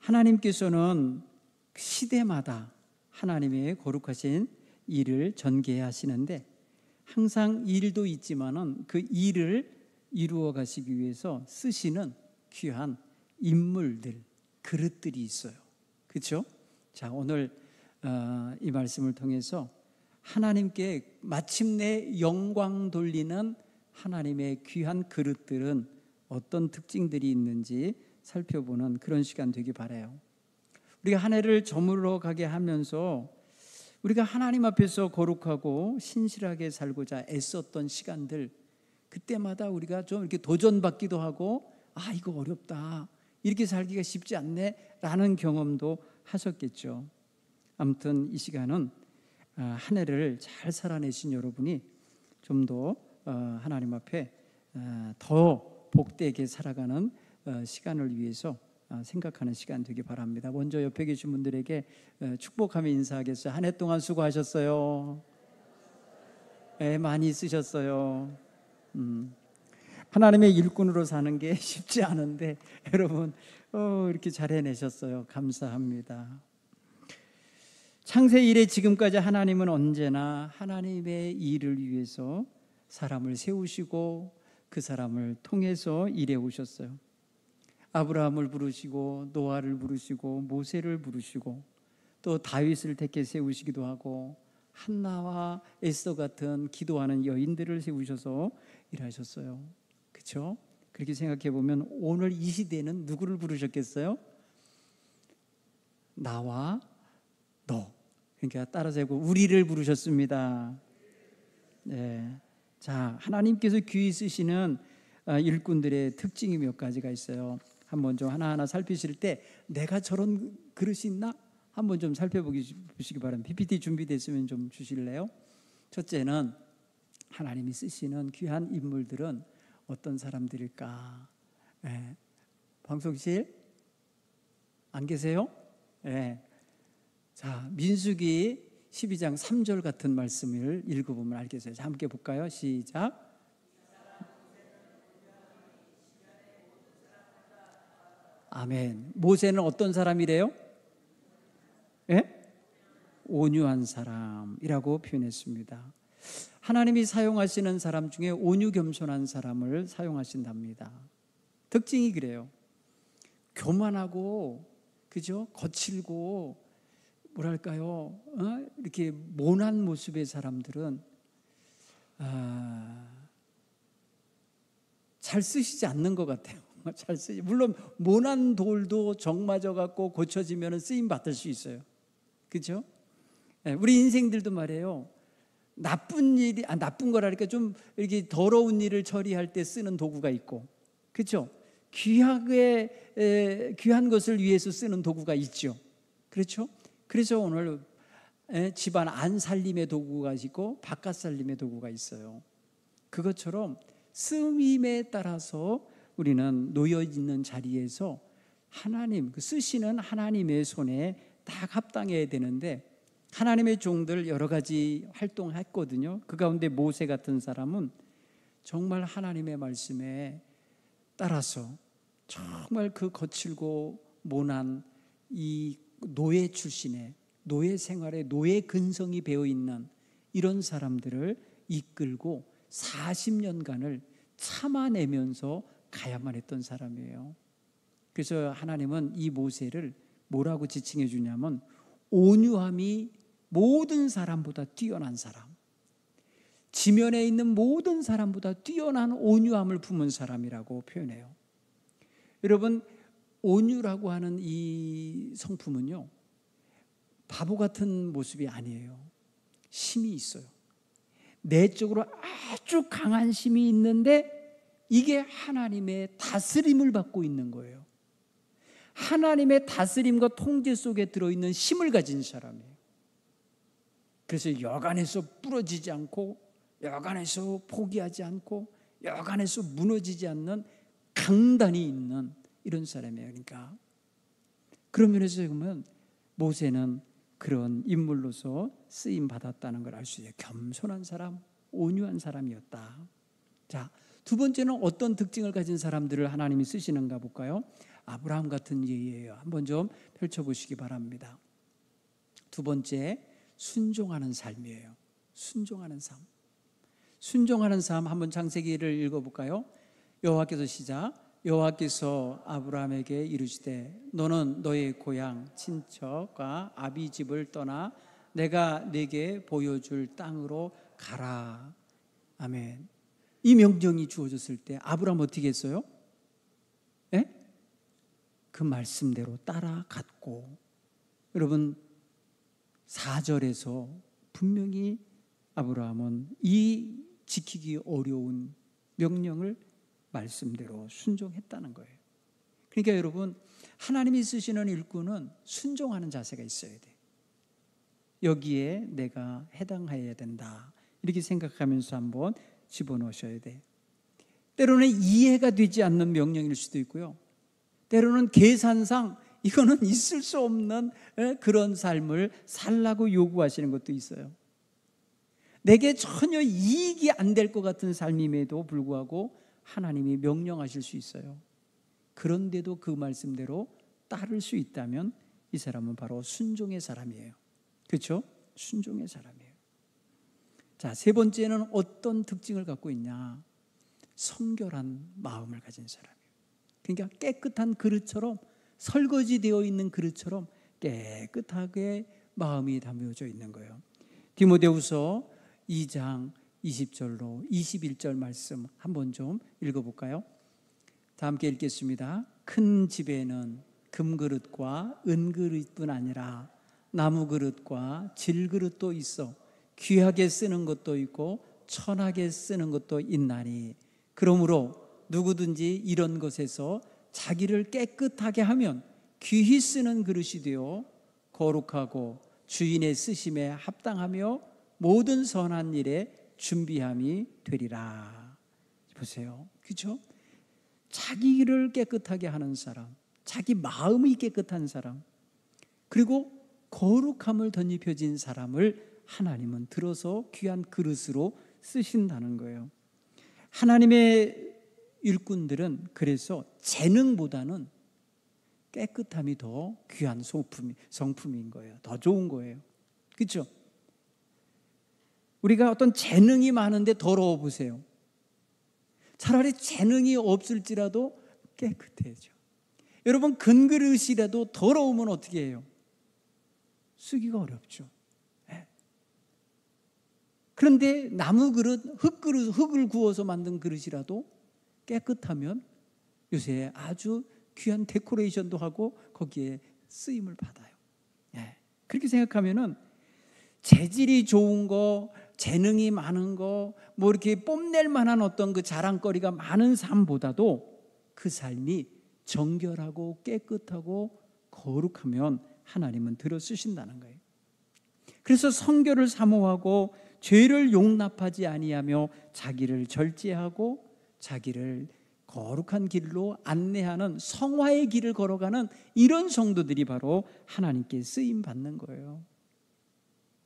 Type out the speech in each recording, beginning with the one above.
하나님께서는 시대마다 하나님의 거룩하신 일을 전개하시는데 항상 일도 있지만은 그 일을 이루어 가시기 위해서 쓰시는 귀한 인물들, 그릇들이 있어요. 그렇죠? 자, 오늘 이 말씀을 통해서 하나님께 마침내 영광 돌리는 하나님의 귀한 그릇들은 어떤 특징들이 있는지 살펴보는 그런 시간 되기 바라요. 우리가 한 해를 저물어 가게 하면서 우리가 하나님 앞에서 거룩하고 신실하게 살고자 애썼던 시간들, 그때마다 우리가 좀 이렇게 도전받기도 하고 이거 어렵다, 이렇게 살기가 쉽지 않네 라는 경험도 하셨겠죠. 아무튼 이 시간은 한 해를 잘 살아내신 여러분이 좀 더 하나님 앞에 더 복되게 살아가는 시간을 위해서 생각하는 시간 되기 바랍니다. 먼저 옆에 계신 분들에게 축복하며 인사하겠어요. 한 해 동안 수고하셨어요. 네, 많이 쓰셨어요. 하나님의 일꾼으로 사는 게 쉽지 않은데 여러분 이렇게 잘 해내셨어요. 감사합니다. 창세 이래 지금까지 하나님은 언제나 하나님의 일을 위해서 사람을 세우시고 그 사람을 통해서 일해 오셨어요. 아브라함을 부르시고 노아를 부르시고 모세를 부르시고 또 다윗을 택해 세우시기도 하고 한나와 에스더 같은 기도하는 여인들을 세우셔서 일하셨어요. 그렇죠? 그렇게 생각해 보면 오늘 이 시대는 누구를 부르셨겠어요? 나와 너, 그러니까 따라서 우리를 부르셨습니다. 네. 자, 하나님께서 귀히 쓰시는 일꾼들의 특징이 몇 가지가 있어요. 한번 좀 하나하나 살피실 때 내가 저런 그릇이 있나? 한번 좀 살펴보시기 바랍니다. PPT 준비됐으면 좀 주실래요? 첫째는 하나님이 쓰시는 귀한 인물들은 어떤 사람들일까? 네. 방송실 안 계세요? 네. 자, 민수기 12장 3절 같은 말씀을 읽어보면 알겠어요. 자, 함께 볼까요? 시작. 아멘. 모세는 어떤 사람이래요? 예? 온유한 사람이라고 표현했습니다. 하나님이 사용하시는 사람 중에 온유 겸손한 사람을 사용하신답니다. 특징이 그래요. 교만하고, 그죠? 거칠고, 뭐랄까요? 이렇게 모난 모습의 사람들은 잘 쓰시지 않는 것 같아요. 잘 쓰지. 물론 모난 돌도 정 맞아 갖고 고쳐지면 쓰임 받을 수 있어요. 그렇죠? 우리 인생들도 말이에요. 나쁜 일이 나쁜 거라니까 좀 이렇게 더러운 일을 처리할 때 쓰는 도구가 있고, 그렇죠? 귀한 것을 위해서 쓰는 도구가 있죠. 그렇죠? 그래서 오늘 집안 안 살림의 도구가 있고 바깥 살림의 도구가 있어요. 그것처럼 쓰임에 따라서 우리는 놓여 있는 자리에서 하나님, 쓰시는 하나님의 손에 딱 합당해야 되는데 하나님의 종들 여러 가지 활동했거든요. 그 가운데 모세 같은 사람은 정말 하나님의 말씀에 따라서 정말 그 거칠고 모난 이 노예 출신의 노예 생활에 노예 근성이 배어 있는 이런 사람들을 이끌고 40년간을 참아내면서 가야만 했던 사람이에요. 그래서 하나님은 이 모세를 뭐라고 지칭해 주냐면 온유함이 모든 사람보다 뛰어난 사람, 지면에 있는 모든 사람보다 뛰어난 온유함을 품은 사람이라고 표현해요. 여러분, 온유라고 하는 이 성품은요, 바보 같은 모습이 아니에요. 힘이 있어요. 내적으로 아주 강한 힘이 있는데 이게 하나님의 다스림을 받고 있는 거예요. 하나님의 다스림과 통제 속에 들어있는 힘을 가진 사람이에요. 그래서 여간에서 부러지지 않고 여간에서 포기하지 않고 여간에서 무너지지 않는 강단이 있는 이런 사람이에요. 그러니까 그런 면에서 보면 모세는 그런 인물로서 쓰임 받았다는 걸 알 수 있어요. 겸손한 사람, 온유한 사람이었다. 자, 두 번째는 어떤 특징을 가진 사람들을 하나님이 쓰시는가 볼까요? 아브라함 같은 예예요. 한번 좀 펼쳐보시기 바랍니다. 두 번째, 순종하는 삶이에요. 순종하는 삶. 순종하는 삶, 한번 창세기를 읽어볼까요? 여호와께서 시작. 여호와께서 아브라함에게 이르시되 너는 너의 고향 친척과 아비 집을 떠나 내가 네게 보여줄 땅으로 가라. 아멘. 이 명령이 주어졌을 때 아브라함 어떻게 했어요? 예? 그 말씀대로 따라갔고, 여러분 4절에서 분명히 아브라함은 이 지키기 어려운 명령을 말씀대로 순종했다는 거예요. 그러니까 여러분, 하나님이 쓰시는 일꾼은 순종하는 자세가 있어야 돼. 여기에 내가 해당해야 된다, 이렇게 생각하면서 한번 집어넣으셔야 돼. 때로는 이해가 되지 않는 명령일 수도 있고요, 때로는 계산상 이거는 있을 수 없는 그런 삶을 살라고 요구하시는 것도 있어요. 내게 전혀 이익이 안 될 것 같은 삶임에도 불구하고 하나님이 명령하실 수 있어요. 그런데도 그 말씀대로 따를 수 있다면 이 사람은 바로 순종의 사람이에요. 그렇죠? 순종의 사람이에요. 자, 세 번째는 어떤 특징을 갖고 있냐? 성결한 마음을 가진 사람이에요. 그러니까 깨끗한 그릇처럼, 설거지되어 있는 그릇처럼 깨끗하게 마음이 담겨져 있는 거예요. 디모데후서 2장 20절로 21절 말씀 한번 좀 읽어볼까요? 다 함께 읽겠습니다. 큰 집에는 금그릇과 은그릇뿐 아니라 나무그릇과 질그릇도 있어 귀하게 쓰는 것도 있고 천하게 쓰는 것도 있나니, 그러므로 누구든지 이런 것에서 자기를 깨끗하게 하면 귀히 쓰는 그릇이 되어 거룩하고 주인의 쓰심에 합당하며 모든 선한 일에 준비함이 되리라. 보세요. 그렇죠? 자기를 깨끗하게 하는 사람, 자기 마음이 깨끗한 사람, 그리고 거룩함을 덧입혀진 사람을 하나님은 들어서 귀한 그릇으로 쓰신다는 거예요. 하나님의 일꾼들은 그래서 재능보다는 깨끗함이 더 귀한 성품인 거예요. 더 좋은 거예요. 그렇죠? 우리가 어떤 재능이 많은데 더러워 보세요. 차라리 재능이 없을지라도 깨끗해져. 여러분, 금그릇이라도 더러우면 어떻게 해요? 쓰기가 어렵죠. 그런데 나무 그릇, 흙을 구워서 만든 그릇이라도 깨끗하면 요새 아주 귀한 데코레이션도 하고 거기에 쓰임을 받아요. 그렇게 생각하면은 재질이 좋은 거, 재능이 많은 거, 뭐 이렇게 뽐낼 만한 어떤 그 자랑거리가 많은 삶보다도 그 삶이 정결하고 깨끗하고 거룩하면 하나님은 들어 쓰신다는 거예요. 그래서 성결을 사모하고 죄를 용납하지 아니하며 자기를 절제하고 자기를 거룩한 길로 안내하는 성화의 길을 걸어가는 이런 성도들이 바로 하나님께 쓰임 받는 거예요.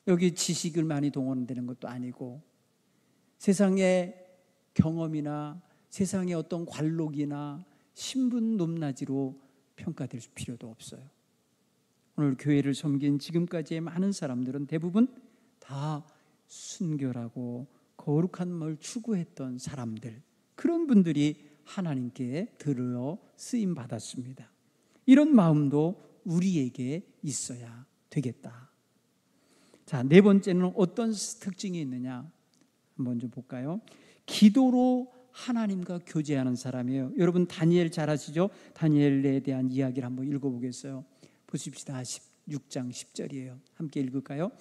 여기 지식을 많이 동원되는 것도 아니고 세상의 경험이나 세상의 어떤 관록이나 신분 높낮이로 평가될 필요도 없어요. 오늘 교회를 섬긴 지금까지의 많은 사람들은 대부분 다 순결하고 거룩한 걸 추구했던 사람들, 그런 분들이 하나님께 들어 쓰임 받았습니다. 이런 마음도 우리에게 있어야 되겠다. 자, 네 번째는 어떤 특징이 있느냐? 한번 좀 볼까요? 기도로 하나님과 교제하는 사람이에요. 여러분 다니엘 잘 아시죠? 다니엘에 대한 이야기를 한번 읽어보겠어요. 보십시다. 16장 10절이에요. 함께 읽을까요?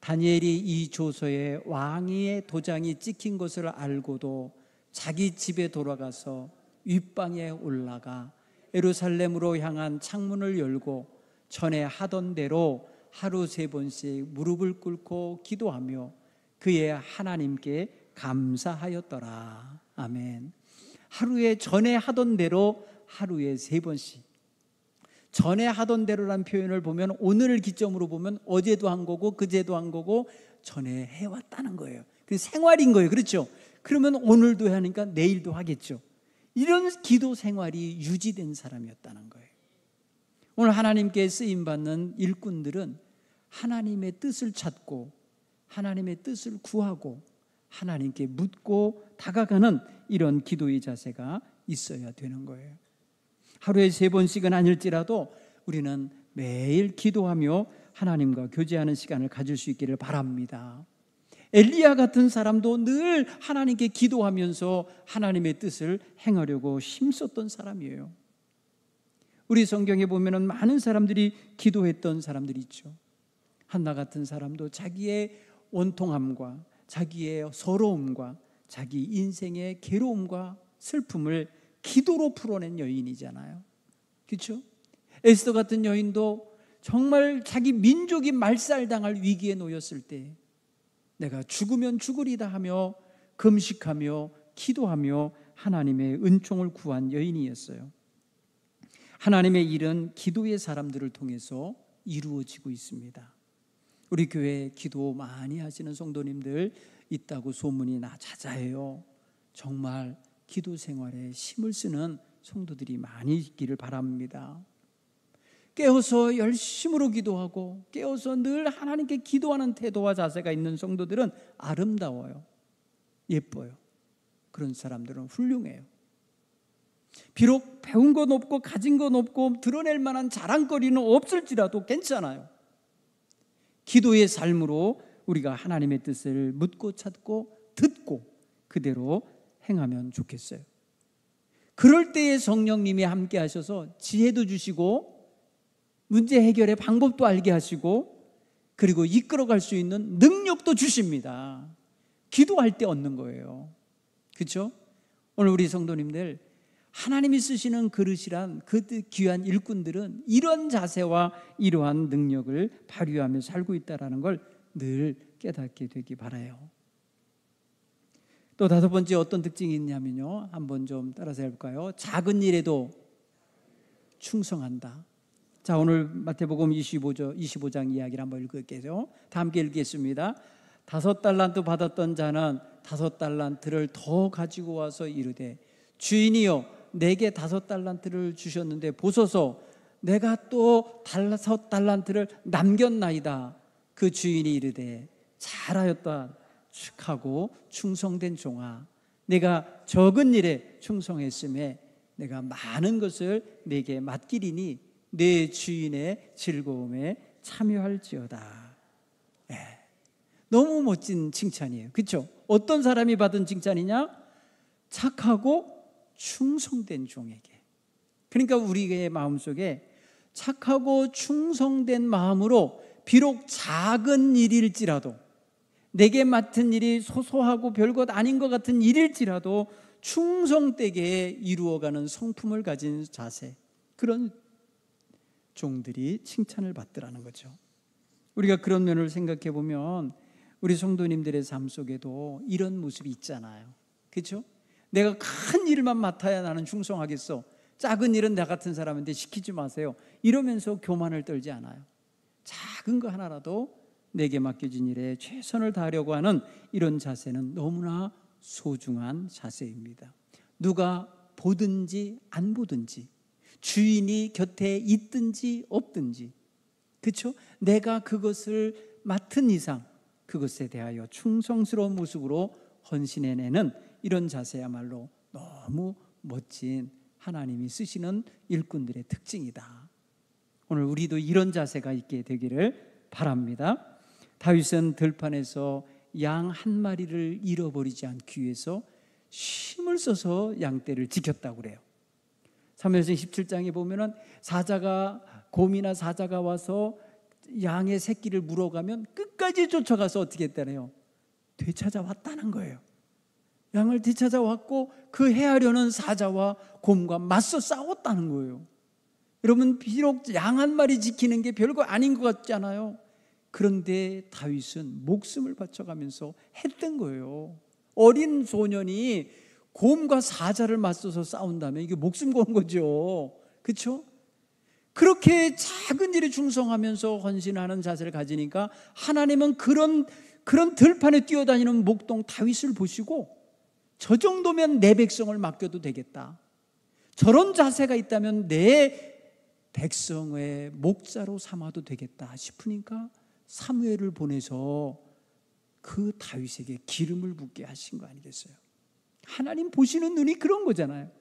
다니엘이 이 조서에 왕위의 도장이 찍힌 것을 알고도 자기 집에 돌아가서 윗방에 올라가 예루살렘으로 향한 창문을 열고 전에 하던 대로 하루 3번씩 무릎을 꿇고 기도하며 그의 하나님께 감사하였더라. 아멘. 하루에 전에 하던 대로 하루에 3번씩. 전에 하던 대로란 표현을 보면 오늘을 기점으로 보면 어제도 한 거고 그제도 한 거고 전에 해왔다는 거예요. 그 생활인 거예요. 그렇죠? 그러면 오늘도 하니까 내일도 하겠죠. 이런 기도 생활이 유지된 사람이었다는 거예요. 오늘 하나님께 쓰임받는 일꾼들은 하나님의 뜻을 찾고 하나님의 뜻을 구하고 하나님께 묻고 다가가는 이런 기도의 자세가 있어야 되는 거예요. 하루에 3번씩은 아닐지라도 우리는 매일 기도하며 하나님과 교제하는 시간을 가질 수 있기를 바랍니다. 엘리야 같은 사람도 늘 하나님께 기도하면서 하나님의 뜻을 행하려고 힘썼던 사람이에요. 우리 성경에 보면은 많은 사람들이 기도했던 사람들이 있죠. 한나 같은 사람도 자기의 원통함과 자기의 서러움과 자기 인생의 괴로움과 슬픔을 기도로 풀어낸 여인이잖아요. 그렇죠? 에스더 같은 여인도 정말 자기 민족이 말살당할 위기에 놓였을 때 내가 죽으면 죽으리다 하며 금식하며 기도하며 하나님의 은총을 구한 여인이었어요. 하나님의 일은 기도의 사람들을 통해서 이루어지고 있습니다. 우리 교회에 기도 많이 하시는 성도님들 있다고 소문이 자자해요. 정말 기도 생활에 힘을 쓰는 성도들이 많이 있기를 바랍니다. 깨어서 열심으로 기도하고 깨어서 늘 하나님께 기도하는 태도와 자세가 있는 성도들은 아름다워요. 예뻐요. 그런 사람들은 훌륭해요. 비록 배운 건 없고 가진 건 없고 드러낼 만한 자랑거리는 없을지라도 괜찮아요. 기도의 삶으로 우리가 하나님의 뜻을 묻고 찾고 듣고 그대로 행하면 좋겠어요. 그럴 때에 성령님이 함께 하셔서 지혜도 주시고 문제 해결의 방법도 알게 하시고 그리고 이끌어갈 수 있는 능력도 주십니다. 기도할 때 얻는 거예요. 그렇죠? 오늘 우리 성도님들 하나님이 쓰시는 그릇이란 그 귀한 일꾼들은 이런 자세와 이러한 능력을 발휘하며 살고 있다는 걸 늘 깨닫게 되기 바라요. 또 5번째 어떤 특징이 있냐면요, 한번 좀 따라서 해볼까요? 작은 일에도 충성한다. 자, 오늘 마태복음 25장 이야기를 한번 읽을게요. 다 함께 읽겠습니다. 5달란트 받았던 자는 5달란트를 더 가지고 와서 이르되 주인이여 내게 5달란트를 주셨는데 보소서 내가 또 5달란트를 남겼나이다. 그 주인이 이르되 잘하였다 축하고 충성된 종아 내가 적은 일에 충성했음에 내가 많은 것을 내게 맡기리니 내 주인의 즐거움에 참여할지어다. 너무 멋진 칭찬이에요. 그렇죠? 어떤 사람이 받은 칭찬이냐? 착하고 충성된 종에게. 그러니까 우리의 마음속에 착하고 충성된 마음으로 비록 작은 일일지라도 내게 맡은 일이 소소하고 별것 아닌 것 같은 일일지라도 충성되게 이루어가는 성품을 가진 자세, 그런 종들이 칭찬을 받더라는 거죠. 우리가 그런 면을 생각해 보면 우리 성도님들의 삶 속에도 이런 모습이 있잖아요. 그렇죠? 내가 큰 일만 맡아야 나는 충성하겠어. 작은 일은 나 같은 사람한테 시키지 마세요. 이러면서 교만을 떨지 않아요. 작은 거 하나라도 내게 맡겨진 일에 최선을 다하려고 하는 이런 자세는 너무나 소중한 자세입니다. 누가 보든지 안 보든지 주인이 곁에 있든지 없든지, 그렇죠? 내가 그것을 맡은 이상 그것에 대하여 충성스러운 모습으로 헌신해내는 이런 자세야말로 너무 멋진 하나님이 쓰시는 일꾼들의 특징이다. 오늘 우리도 이런 자세가 있게 되기를 바랍니다. 다윗은 들판에서 양 한 마리를 잃어버리지 않기 위해서 힘을 써서 양떼를 지켰다고 그래요. 사무엘상 17장에 보면은 곰이나 사자가 와서 양의 새끼를 물어가면 끝까지 쫓아가서 어떻게 했다네요? 되찾아왔다는 거예요. 양을 되찾아왔고 그 해하려는 사자와 곰과 맞서 싸웠다는 거예요. 여러분, 비록 양 한 마리 지키는 게 별거 아닌 것 같잖아요. 그런데 다윗은 목숨을 바쳐가면서 했던 거예요. 어린 소년이 곰과 사자를 맞서서 싸운다면 이게 목숨 건 거죠. 그렇죠? 그렇게 작은 일에 충성하면서 헌신하는 자세를 가지니까 하나님은 그런 들판에 뛰어다니는 목동 다윗을 보시고 저 정도면 내 백성을 맡겨도 되겠다. 저런 자세가 있다면 내 백성의 목자로 삼아도 되겠다 싶으니까 사무엘을 보내서 그 다윗에게 기름을 붓게 하신 거 아니겠어요? 하나님 보시는 눈이 그런 거잖아요.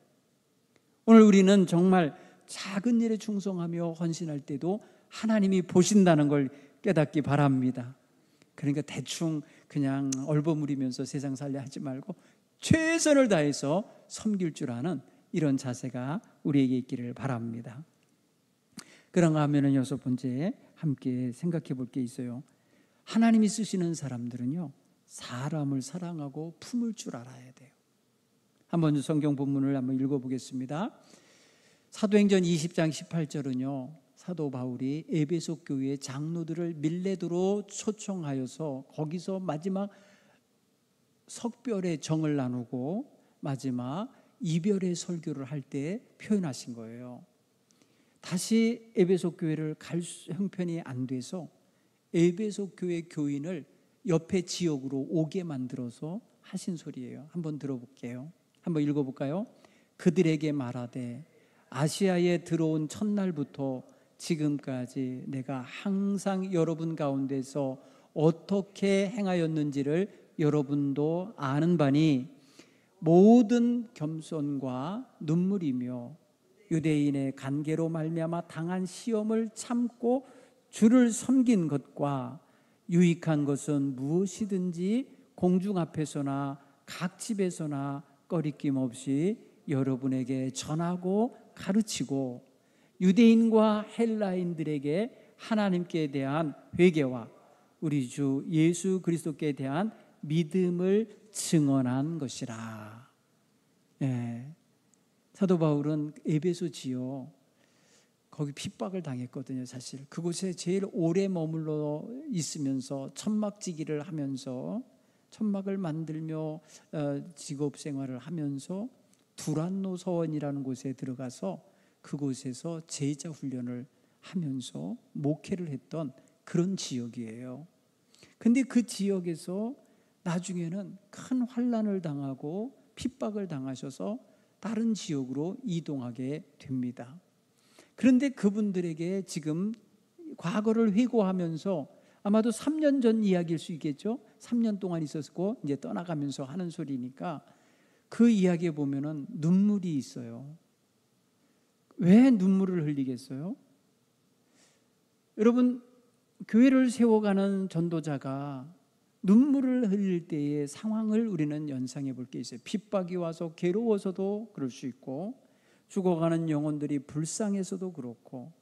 오늘 우리는 정말 작은 일에 충성하며 헌신할 때도 하나님이 보신다는 걸 깨닫기 바랍니다. 그러니까 대충 그냥 얼버무리면서 세상 살려 하지 말고 최선을 다해서 섬길 줄 아는 이런 자세가 우리에게 있기를 바랍니다. 그런가 하면은 여섯 번째 함께 생각해 볼 게 있어요. 하나님이 쓰시는 사람들은요, 사람을 사랑하고 품을 줄 알아야 돼요. 한번 성경 본문을 한번 읽어보겠습니다. 사도행전 20장 18절은요, 사도 바울이 에베소 교회의 장로들을 밀레도로 초청하여서 거기서 마지막 석별의 정을 나누고 마지막 이별의 설교를 할 때 표현하신 거예요. 다시 에베소 교회를 갈 형편이 안 돼서 에베소 교회 교인을 옆에 지역으로 오게 만들어서 하신 소리예요. 한번 들어볼게요. 한번 읽어볼까요? 그들에게 말하되 아시아에 들어온 첫날부터 지금까지 내가 항상 여러분 가운데서 어떻게 행하였는지를 여러분도 아는 바니 모든 겸손과 눈물이며 유대인의 관계로 말미암아 당한 시험을 참고 주를 섬긴 것과 유익한 것은 무엇이든지 공중 앞에서나 각 집에서나 꺼리낌 없이 여러분에게 전하고 가르치고 유대인과 헬라인들에게 하나님께 대한 회개와 우리 주 예수 그리스도께 대한 믿음을 증언한 것이라. 사도 바울은 에베소 지역 거기 핍박을 당했거든요. 사실 그곳에 제일 오래 머물러 있으면서 천막지기를 하면서 천막을 만들며 직업 생활을 하면서 두란노 서원이라는 곳에 들어가서 그곳에서 제자 훈련을 하면서 목회를 했던 그런 지역이에요. 근데 그 지역에서 나중에는 큰 환난을 당하고 핍박을 당하셔서 다른 지역으로 이동하게 됩니다. 그런데 그분들에게 지금 과거를 회고하면서 아마도 3년 전 이야기일 수 있겠죠. 3년 동안 있었고 이제 떠나가면서 하는 소리니까 그 이야기에 보면은 눈물이 있어요. 왜 눈물을 흘리겠어요? 여러분, 교회를 세워가는 전도자가 눈물을 흘릴 때의 상황을 우리는 연상해 볼 게 있어요. 핍박이 와서 괴로워서도 그럴 수 있고 죽어가는 영혼들이 불쌍해서도 그렇고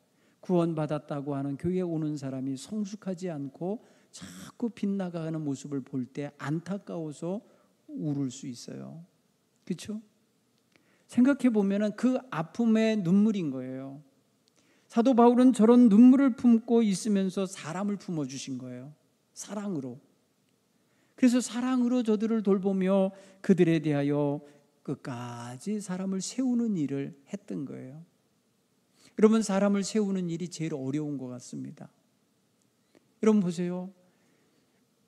구원받았다고 하는 교회에 오는 사람이 성숙하지 않고 자꾸 빗나가는 모습을 볼 때 안타까워서 울을 수 있어요. 그렇죠? 생각해 보면 그 아픔의 눈물인 거예요. 사도 바울은 저런 눈물을 품고 있으면서 사람을 품어주신 거예요. 사랑으로. 그래서 사랑으로 저들을 돌보며 그들에 대하여 끝까지 사람을 세우는 일을 했던 거예요. 여러분, 사람을 세우는 일이 제일 어려운 것 같습니다. 여러분 보세요.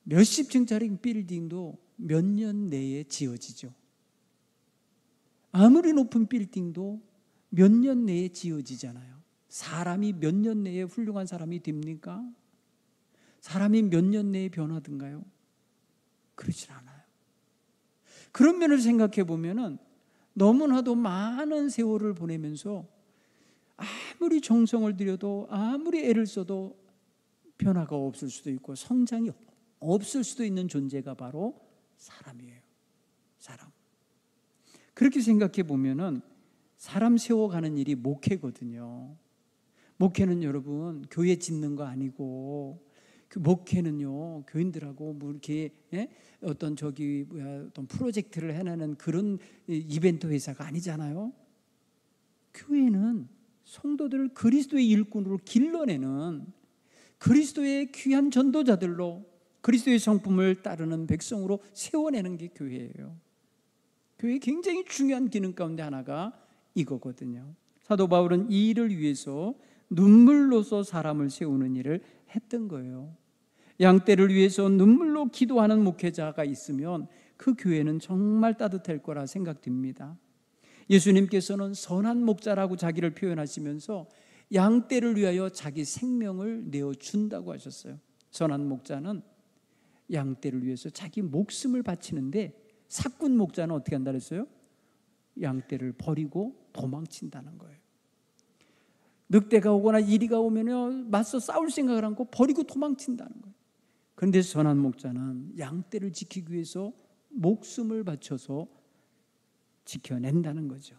몇십 층짜리 빌딩도 몇 년 내에 지어지죠. 아무리 높은 빌딩도 몇 년 내에 지어지잖아요. 사람이 몇 년 내에 훌륭한 사람이 됩니까? 사람이 몇 년 내에 변하든가요? 그렇진 않아요. 그런 면을 생각해 보면은 너무나도 많은 세월을 보내면서 아무리 정성을 들여도 아무리 애를 써도 변화가 없을 수도 있고 성장이 없을 수도 있는 존재가 바로 사람이에요. 사람. 그렇게 생각해 보면은 사람 세워가는 일이 목회거든요. 목회는 여러분 교회 짓는 거 아니고 그 목회는요 교인들하고 뭐 이렇게 어떤 어떤 프로젝트를 해내는 그런 이벤트 회사가 아니잖아요. 교회는 성도들을 그리스도의 일꾼으로 길러내는 그리스도의 귀한 전도자들로 그리스도의 성품을 따르는 백성으로 세워내는 게 교회예요. 교회의 굉장히 중요한 기능 가운데 하나가 이거거든요. 사도 바울은 이 일을 위해서 눈물로서 사람을 세우는 일을 했던 거예요. 양떼를 위해서 눈물로 기도하는 목회자가 있으면 그 교회는 정말 따뜻할 거라 생각됩니다. 예수님께서는 선한 목자라고 자기를 표현하시면서 양떼를 위하여 자기 생명을 내어준다고 하셨어요. 전한 목자는 양떼를 위해서 자기 목숨을 바치는데, 사꾼 목자는 어떻게 한다 그랬어요? 양떼를 버리고 도망친다는 거예요. 늑대가 오거나 이리가 오면 맞서 싸울 생각을 않고 버리고 도망친다는 거예요. 그런데 전한 목자는 양떼를 지키기 위해서 목숨을 바쳐서 지켜낸다는 거죠.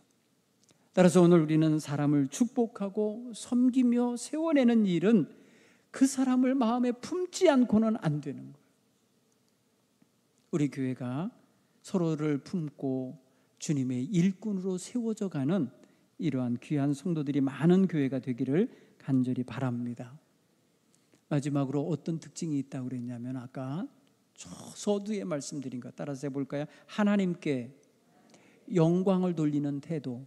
따라서 오늘 우리는 사람을 축복하고 섬기며 세워내는 일은 그 사람을 마음에 품지 않고는 안 되는 거예요. 우리 교회가 서로를 품고 주님의 일꾼으로 세워져 가는 이러한 귀한 성도들이 많은 교회가 되기를 간절히 바랍니다. 마지막으로 어떤 특징이 있다고 그랬냐면, 아까 저 서두에 말씀드린 것 따라서 해볼까요? 하나님께 영광을 돌리는 태도.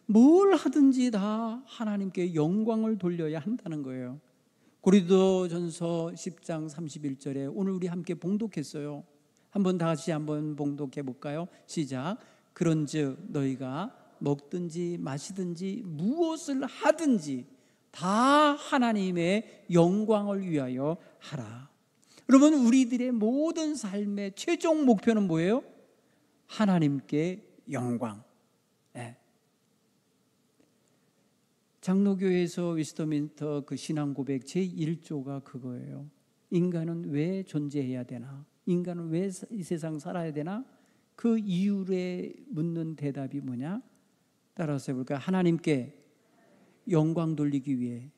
뭘 하든지 다 하나님께 영광을 돌려야 한다는 거예요. 고린도전서 10장 31절에 오늘 우리 함께 봉독했어요. 다시 한번 봉독해 볼까요? 시작. 그런즉 너희가 먹든지 마시든지 무엇을 하든지 다 하나님의 영광을 위하여 하라. 여러분, 우리들의 모든 삶의 최종 목표는 뭐예요? 하나님께 영광. 네. 장로교회에서 위스터민스터 그 신앙 고백 제1조가 그거예요. 인간은 왜 존재해야 되나? 인간은 왜 이 세상 살아야 되나? 그 이유에 묻는 대답이 뭐냐? 따라서 해볼까요? 하나님께 영광 돌리기 위해,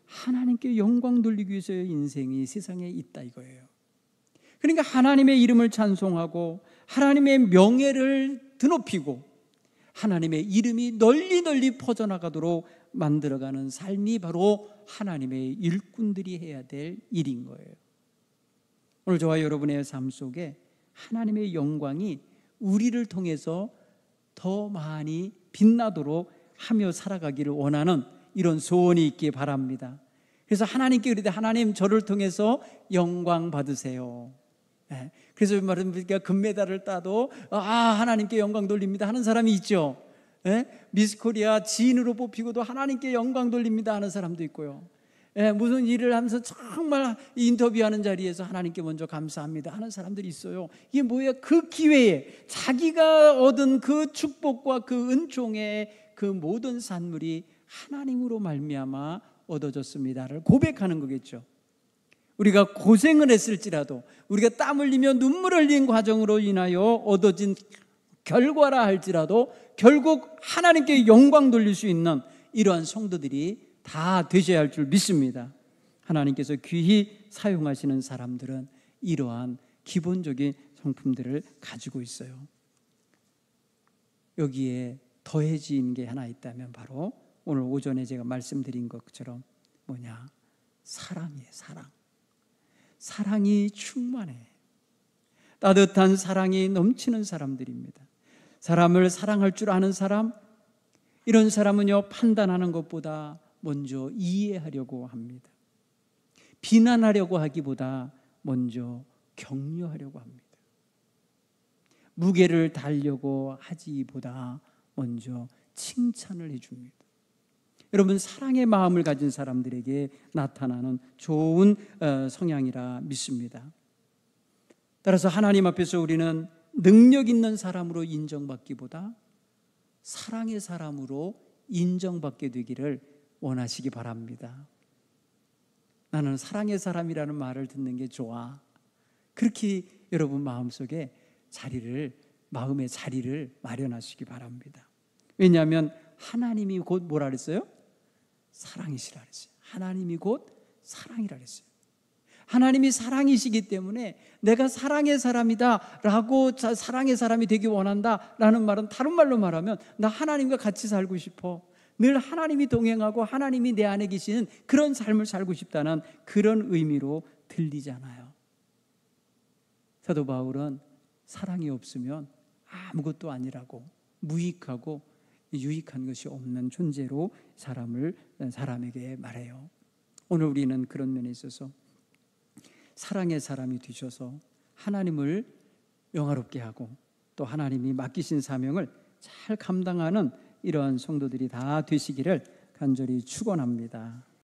하나님께 영광 돌리기 위해서 인생이 세상에 있다 이거예요. 그러니까 하나님의 이름을 찬송하고 하나님의 명예를 드높이고 하나님의 이름이 널리 퍼져나가도록 만들어가는 삶이 바로 하나님의 일꾼들이 해야 될 일인 거예요. 오늘 저와 여러분의 삶 속에 하나님의 영광이 우리를 통해서 더 많이 빛나도록 하며 살아가기를 원하는 이런 소원이 있기 바랍니다. 그래서 하나님께 그러되, 하나님 저를 통해서 영광 받으세요. 네. 그래서 말하니까 금메달을 따도 하나님께 영광 돌립니다 하는 사람이 있죠. 네? 미스코리아 지인으로 뽑히고도 하나님께 영광 돌립니다 하는 사람도 있고요. 네, 무슨 일을 하면서 정말 인터뷰하는 자리에서 하나님께 먼저 감사합니다 하는 사람들이 있어요. 이게 뭐예요? 그 기회에 자기가 얻은 그 축복과 그 은총의 그 모든 산물이 하나님으로 말미암아 얻어졌습니다를 고백하는 거겠죠. 우리가 고생을 했을지라도, 우리가 땀 흘리며 눈물 흘린 과정으로 인하여 얻어진 결과라 할지라도 결국 하나님께 영광 돌릴 수 있는 이러한 성도들이 다 되셔야 할 줄 믿습니다. 하나님께서 귀히 사용하시는 사람들은 이러한 기본적인 성품들을 가지고 있어요. 여기에 더해진 게 하나 있다면 바로 오늘 오전에 제가 말씀드린 것처럼 뭐냐? 사랑이에요. 사랑이 충만해. 따뜻한 사랑이 넘치는 사람들입니다. 사람을 사랑할 줄 아는 사람, 이런 사람은요, 판단하는 것보다 먼저 이해하려고 합니다. 비난하려고 하기보다 먼저 격려하려고 합니다. 무게를 달려고 하기보다 먼저 칭찬을 해줍니다. 여러분, 사랑의 마음을 가진 사람들에게 나타나는 좋은 성향이라 믿습니다. 따라서 하나님 앞에서 우리는 능력 있는 사람으로 인정받기보다 사랑의 사람으로 인정받게 되기를 원하시기 바랍니다. 나는 사랑의 사람이라는 말을 듣는 게 좋아. 그렇게 여러분 마음속에 마음의 자리를 마련하시기 바랍니다. 왜냐하면 하나님이 곧 뭐라 그랬어요? 사랑이시라 그랬어요. 하나님이 곧 사랑이라 그랬어요. 하나님이 사랑이시기 때문에 내가 사랑의 사람이다 라고, 사랑의 사람이 되기 원한다 라는 말은, 다른 말로 말하면 나 하나님과 같이 살고 싶어, 늘 하나님이 동행하고 하나님이 내 안에 계시는 그런 삶을 살고 싶다는 그런 의미로 들리잖아요. 사도 바울은 사랑이 없으면 아무것도 아니라고, 무익하고 유익한 것이 없는 존재로 사람에게 말해요. 오늘 우리는 그런 면에 있어서 사랑의 사람이 되셔서 하나님을 영화롭게 하고 또 하나님이 맡기신 사명을 잘 감당하는 이러한 성도들이 다 되시기를 간절히 축원합니다.